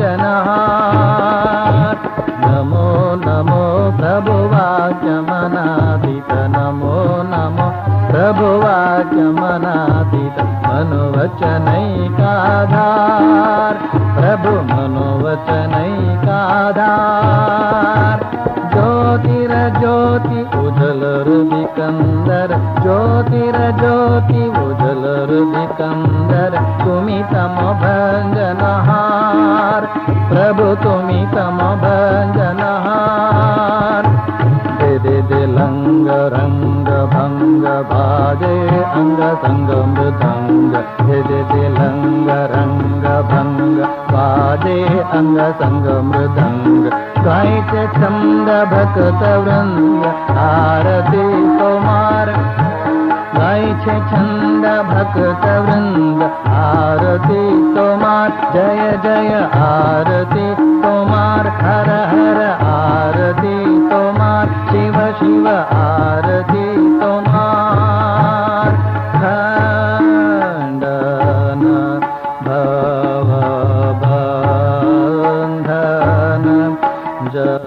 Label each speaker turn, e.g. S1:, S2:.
S1: भंजनहार। नमो नमो प्रभुवाक्यमनातीत, नमो नमो प्रभुवाक्यमनातीत, मनोवचनैकाधार, प्रभु मनोवचनैकाधार। ज्योतिरज्योति उजलरुदिकंदर, ज्योतिरज्योति उजलरुदिकंदर, तुमी तम भंजनहार, प्रभु तुमी तम भंजनहार। दे लंग रंग भंग भाजे अंग संग मृदंग, दे लंग रंग भंग भाजे अंग संग मृदंग। गायते छंद भक्त वृंद आरती तोमार, गायते छंद भक्त वृंद आरती तोमार। जय जय आरती तोमार, हर हर आरती तोमार, शिव शिव आरती तोमार। खंडन भव बंधन जय